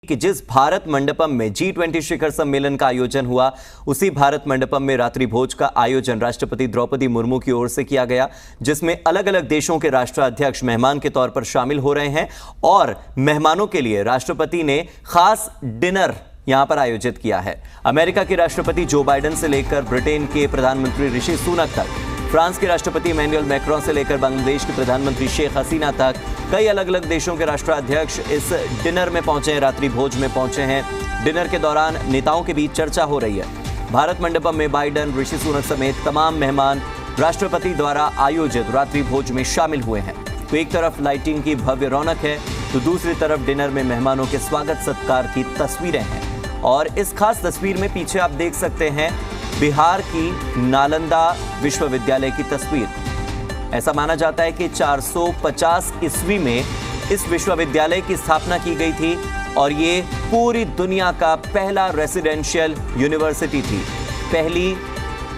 कि जिस भारत मंडपम में G20 शिखर सम्मेलन का आयोजन हुआ, उसी भारत मंडपम में रात्रि भोज का आयोजन राष्ट्रपति द्रौपदी मुर्मू की ओर से किया गया, जिसमें अलग अलग देशों के राष्ट्राध्यक्ष मेहमान के तौर पर शामिल हो रहे हैं और मेहमानों के लिए राष्ट्रपति ने खास डिनर यहां पर आयोजित किया है। अमेरिका के राष्ट्रपति जो बाइडेन से लेकर ब्रिटेन के प्रधानमंत्री ऋषि सुनक तक, फ्रांस के राष्ट्रपति इमैनुअल मैक्रोन से लेकर बांग्लादेश के प्रधानमंत्री शेख हसीना तक कई अलग अलग देशों के राष्ट्राध्यक्ष इस डिनर में पहुंचे हैं, रात्रि भोज में पहुंचे हैं। डिनर के दौरान नेताओं के बीच चर्चा हो रही है। भारत मंडपम में बाइडेन, ऋषि सुनक समेत तमाम मेहमान राष्ट्रपति द्वारा आयोजित रात्रि भोज में शामिल हुए हैं। तो एक तरफ लाइटिंग की भव्य रौनक है, तो दूसरी तरफ डिनर में मेहमानों के स्वागत सत्कार की तस्वीरें हैं। और इस खास तस्वीर में पीछे आप देख सकते हैं बिहार की नालंदा विश्वविद्यालय की तस्वीर। ऐसा माना जाता है कि 450 ईस्वी में इस विश्वविद्यालय की स्थापना की गई थी और ये पूरी दुनिया का पहला रेसिडेंशियल यूनिवर्सिटी थी। पहली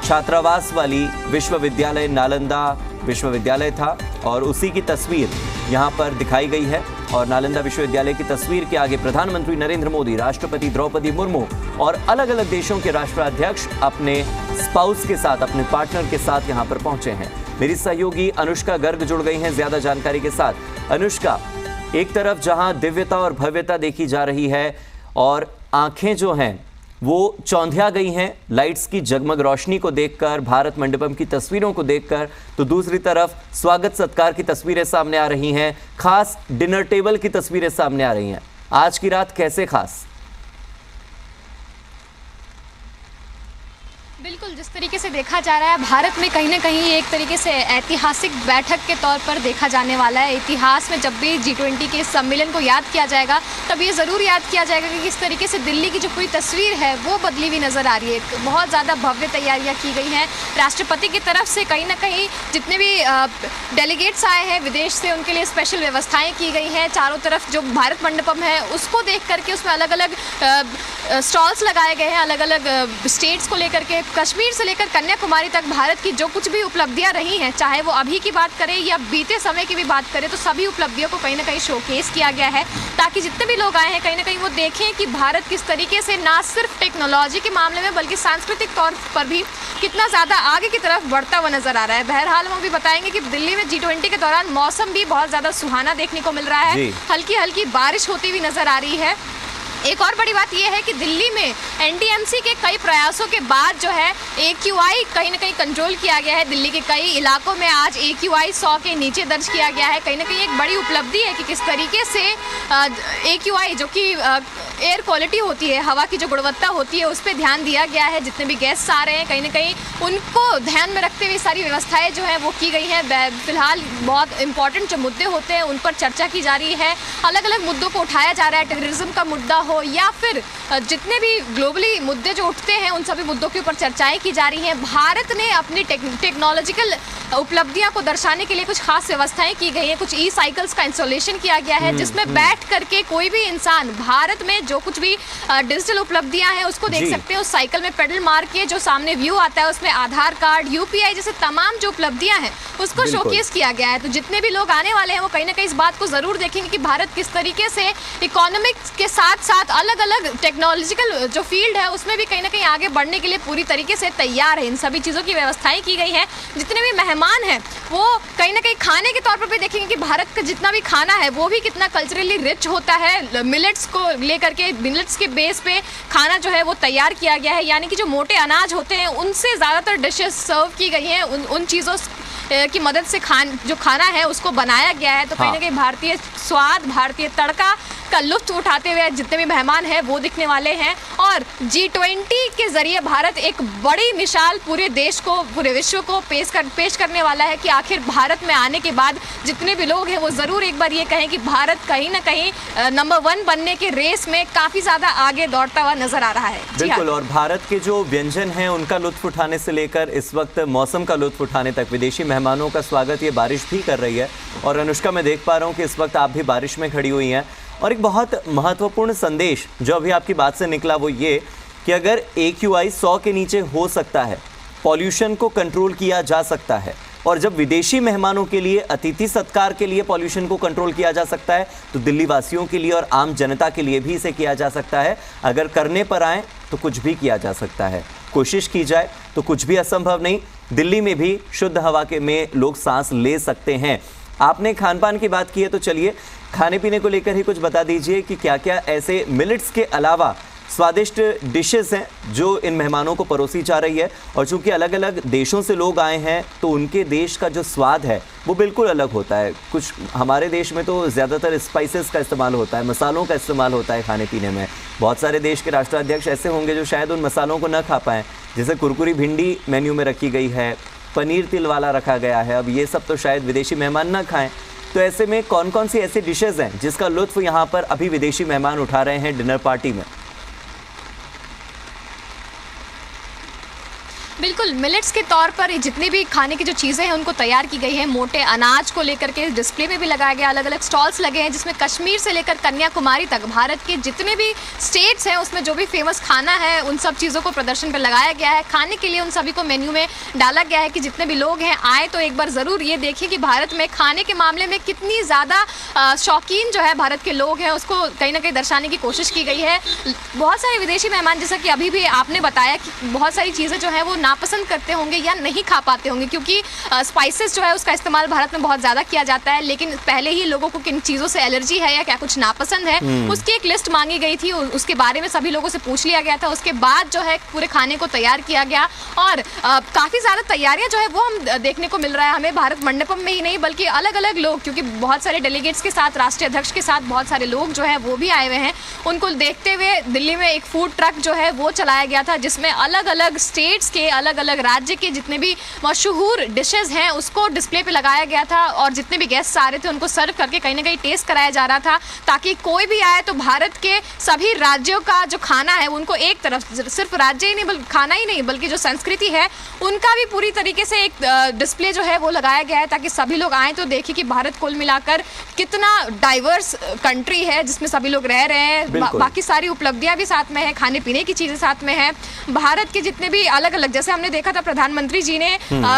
छात्रावास वाली विश्वविद्यालय नालंदा विश्वविद्यालय था और उसी की तस्वीर यहाँ पर दिखाई गई है। और नालंदा विश्वविद्यालय की तस्वीर के आगे प्रधानमंत्री नरेंद्र मोदी, राष्ट्रपति द्रौपदी मुर्मू और अलग अलग देशों के राष्ट्राध्यक्ष अपने स्पाउस के साथ, अपने पार्टनर के साथ यहाँ पर पहुंचे हैं। मेरी सहयोगी अनुष्का गर्ग जुड़ गई हैं ज्यादा जानकारी के साथ। अनुष्का, एक तरफ जहां दिव्यता और भव्यता देखी जा रही है और आंखें जो हैं वो चौंधिया गई हैं लाइट्स की जगमग रोशनी को देखकर, भारत मंडपम की तस्वीरों को देखकर, तो दूसरी तरफ स्वागत सत्कार की तस्वीरें सामने आ रही हैं, खास डिनर टेबल की तस्वीरें सामने आ रही हैं। आज की रात कैसे खास? बिल्कुल, जिस तरीके से देखा जा रहा है भारत में कहीं ना कहीं एक तरीके से ऐतिहासिक बैठक के तौर पर देखा जाने वाला है। इतिहास में जब भी G20 के सम्मेलन को याद किया जाएगा तब ये ज़रूर याद किया जाएगा कि किस तरीके से दिल्ली की जो पूरी तस्वीर है वो बदली हुई नज़र आ रही है। बहुत ज़्यादा भव्य तैयारियाँ की गई हैं राष्ट्रपति की तरफ से। कहीं ना कहीं जितने भी डेलीगेट्स आए हैं विदेश से, उनके लिए स्पेशल व्यवस्थाएँ की गई हैं। चारों तरफ जो भारत मंडपम है उसको देख करके उसमें अलग अलग स्टॉल्स लगाए गए हैं, अलग अलग स्टेट्स को लेकर के, कश्मीर से लेकर कन्याकुमारी तक भारत की जो कुछ भी उपलब्धियां रही हैं, चाहे वो अभी की बात करें या बीते समय की भी बात करें, तो सभी उपलब्धियों को कहीं ना कहीं शोकेस किया गया है ताकि जितने भी लोग आए हैं कहीं ना कहीं वो देखें कि भारत किस तरीके से ना सिर्फ टेक्नोलॉजी के मामले में बल्कि सांस्कृतिक तौर पर भी कितना ज़्यादा आगे की तरफ बढ़ता हुआ नजर आ रहा है। बहरहाल हम भी बताएंगे कि दिल्ली में G20 के दौरान मौसम भी बहुत ज़्यादा सुहाना देखने को मिल रहा है, हल्की हल्की बारिश होती हुई नजर आ रही है। एक और बड़ी बात यह है कि दिल्ली में NDMC के कई प्रयासों के बाद जो है AQI कहीं ना कहीं कंट्रोल किया गया है। दिल्ली के कई इलाकों में आज AQI 100 के नीचे दर्ज किया गया है। कहीं ना कहीं एक बड़ी उपलब्धि है कि किस तरीके से AQI जो कि एयर क्वालिटी होती है, हवा की जो गुणवत्ता होती है, उस पर ध्यान दिया गया है। जितने भी गेस्ट आ रहे हैं कहीं ना कहीं उनको ध्यान में रखते हुए सारी व्यवस्थाएं जो हैं वो की गई हैं। फिलहाल बहुत इंपॉर्टेंट जो मुद्दे होते हैं उन पर चर्चा की जा रही है। अलग अलग मुद्दों को उठाया जा रहा है, टेररिज्म का मुद्दा हो या फिर जितने भी ग्लोबली मुद्दे जो उठते हैं उन सभी मुद्दों के ऊपर चर्चाएं की जा रही हैं। भारत ने अपनी टेक्नोलॉजिकल उपलब्धियां को दर्शाने के लिए कुछ खास व्यवस्थाएं की गई हैं। कुछ ई-साइकिल्स का इंस्टॉलेशन किया गया है जिसमें बैठ करके कोई भी इंसान भारत में जो कुछ भी डिजिटल उपलब्धियां हैं उसको देख सकते हैं। उस साइकिल में पेडल मार के जो सामने व्यू आता है उसमें आधार कार्ड, UPI जैसे तमाम जो उपलब्धियां हैं उसको शोकेस किया गया है। तो जितने भी लोग आने वाले हैं वो कहीं ना कहीं इस बात को जरूर देखेंगे कि भारत किस तरीके से इकोनॉमिक्स के साथ साथ अलग अलग टेक्नोलॉजिकल जो फील्ड है उसमें भी कहीं ना कहीं आगे बढ़ने के लिए पूरी तरीके से तैयार है। इन सभी चीज़ों की व्यवस्थाएं की गई हैं। जितने भी मेहमान हैं वो कहीं ना कहीं खाने के तौर पर भी देखेंगे कि भारत का जितना भी खाना है वो भी कितना कल्चरली रिच होता है। मिलेट्स को लेकर के, मिलेट्स के बेस पे खाना जो है वो तैयार किया गया है, यानी कि जो मोटे अनाज होते हैं उनसे ज़्यादातर डिशेस सर्व की गई हैं। उन चीज़ों की मदद से जो खाना है उसको बनाया गया है। तो कहीं ना कहीं भारतीय स्वाद, भारतीय तड़का का लुत्फ उठाते हुए जितने भी मेहमान हैं वो दिखने वाले हैं। और G20 के जरिए भारत एक बड़ी मिसाल पूरे देश को, पूरे विश्व को पेश करने वाला है कि आखिर भारत में आने के बाद जितने भी लोग हैं वो ज़रूर एक बार ये कहें कि भारत कहीं ना कहीं नंबर 1 बनने के रेस में काफ़ी ज़्यादा आगे दौड़ता हुआ नजर आ रहा है। बिल्कुल, और भारत के जो व्यंजन हैं उनका लुत्फ उठाने से लेकर इस वक्त मौसम का लुत्फ उठाने तक विदेशी मेहमानों का स्वागत ये बारिश भी कर रही है। और अनुष्का, मैं देख पा रहा हूँ कि इस वक्त आप भी बारिश में खड़ी हुई हैं और एक बहुत महत्वपूर्ण संदेश जो अभी आपकी बात से निकला वो ये कि अगर AQI 100 के नीचे हो सकता है, पॉल्यूशन को कंट्रोल किया जा सकता है, और जब विदेशी मेहमानों के लिए, अतिथि सत्कार के लिए पॉल्यूशन को कंट्रोल किया जा सकता है, तो दिल्ली वासियों के लिए और आम जनता के लिए भी इसे किया जा सकता है। अगर करने पर आए तो कुछ भी किया जा सकता है, कोशिश की जाए तो कुछ भी असंभव नहीं। दिल्ली में भी शुद्ध हवा के में लोग सांस ले सकते हैं। आपने खान पान की बात की है, तो चलिए खाने पीने को लेकर ही कुछ बता दीजिए कि क्या क्या ऐसे मिलेट्स के अलावा स्वादिष्ट डिशेस हैं जो इन मेहमानों को परोसी जा रही है। और चूंकि अलग अलग देशों से लोग आए हैं तो उनके देश का जो स्वाद है वो बिल्कुल अलग होता है। कुछ हमारे देश में तो ज़्यादातर स्पाइसेस का इस्तेमाल होता है, मसालों का इस्तेमाल होता है खाने पीने में। बहुत सारे देश के राष्ट्राध्यक्ष ऐसे होंगे जो शायद उन मसालों को न खा पाएँ। जैसे कुरकुरी भिंडी मेन्यू में रखी गई है, पनीर तिल वाला रखा गया है। अब ये सब तो शायद विदेशी मेहमान न खाएँ। तो ऐसे में कौन कौन सी ऐसी डिशेज़ हैं जिसका लुत्फ़ यहाँ पर अभी विदेशी मेहमान उठा रहे हैं डिनर पार्टी में? बिल्कुल, मिलेट्स के तौर पर जितनी भी खाने की जो चीज़ें हैं उनको तैयार की गई है। मोटे अनाज को लेकर के डिस्प्ले में भी लगाया गया, अलग अलग स्टॉल्स लगे हैं जिसमें कश्मीर से लेकर कन्याकुमारी तक भारत के जितने भी स्टेट्स हैं उसमें जो भी फेमस खाना है उन सब चीज़ों को प्रदर्शन पर लगाया गया है। खाने के लिए उन सभी को मेन्यू में डाला गया है कि जितने भी लोग हैं आए तो एक बार ज़रूर ये देखें कि भारत में खाने के मामले में कितनी ज़्यादा शौकीन जो है भारत के लोग हैं उसको कहीं ना कहीं दर्शाने की कोशिश की गई है। बहुत सारे विदेशी मेहमान, जैसा कि अभी भी आपने बताया कि बहुत सारी चीज़ें जो है वो नापसंद करते होंगे या नहीं खा पाते होंगे, क्योंकि स्पाइसेस जो है उसका इस्तेमाल भारत में बहुत ज़्यादा किया जाता है। लेकिन पहले ही लोगों को किन चीज़ों से एलर्जी है या क्या कुछ नापसंद है उसकी एक लिस्ट मांगी गई थी, उसके बारे में सभी लोगों से पूछ लिया गया था। उसके बाद जो है पूरे खाने को तैयार किया गया और काफ़ी ज़्यादा तैयारियां जो है वो हम देखने को मिल रहा है हमें भारत मंडपम में ही नहीं बल्कि अलग अलग लोग, क्योंकि बहुत सारे डेलीगेट्स के साथ, राष्ट्रीय अध्यक्ष के साथ बहुत सारे लोग जो है वो भी आए हुए हैं। उनको देखते हुए दिल्ली में एक फूड ट्रक जो है वो चलाया गया था जिसमें अलग अलग स्टेट्स के, अलग अलग राज्य के जितने भी मशहूर डिशेस हैं उसको डिस्प्ले पे लगाया गया था और जितने भी गेस्ट आ रहे थे उनको सर्व करके कहीं ना कहीं टेस्ट कराया जा रहा था, ताकि कोई भी आए तो भारत के सभी राज्यों का जो खाना है उनको एक तरफ, सिर्फ राज्य ही नहीं बल्कि खाना ही नहीं बल्कि जो संस्कृति है उनका भी पूरी तरीके से एक डिस्प्ले जो है वो लगाया गया है, ताकि सभी लोग आए तो देखें कि भारत कुल मिलाकर कितना डाइवर्स कंट्री है जिसमें सभी लोग रह रहे हैं। बाकी सारी उपलब्धियां भी साथ में है, खाने पीने की चीजें साथ में है। भारत के जितने भी अलग अलग, जैसे हमने देखा था प्रधानमंत्री जी ने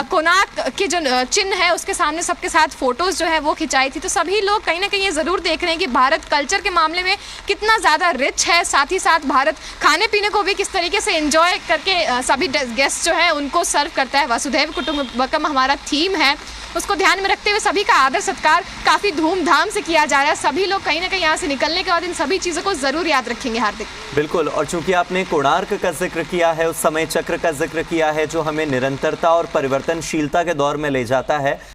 कोणार्क के जो चिन्ह है उसके सामने सबके साथ फोटोज जो है वो खिंचाई थी। तो सभी लोग कहीं ना कहीं ये जरूर देख रहे हैं कि भारत कल्चर के मामले में कितना ज्यादा रिच है, साथ ही साथ भारत खाने पीने को भी किस तरीके से एंजॉय करके सभी गेस्ट जो है उनको सर्व करता है। वसुधैव कुटुंबकम हमारा थीम है, उसको ध्यान में रखते हुए सभी का आदर सत्कार काफी धूमधाम से किया जा रहा है। सभी लोग कहीं ना कहीं यहाँ से निकलने के बाद इन सभी चीजों को जरूर याद रखेंगे। हार्दिक, बिल्कुल। और चूंकि आपने कोणार्क का जिक्र किया है, उस समय चक्र का जिक्र किया है जो हमें निरंतरता और परिवर्तनशीलता के दौर में ले जाता है,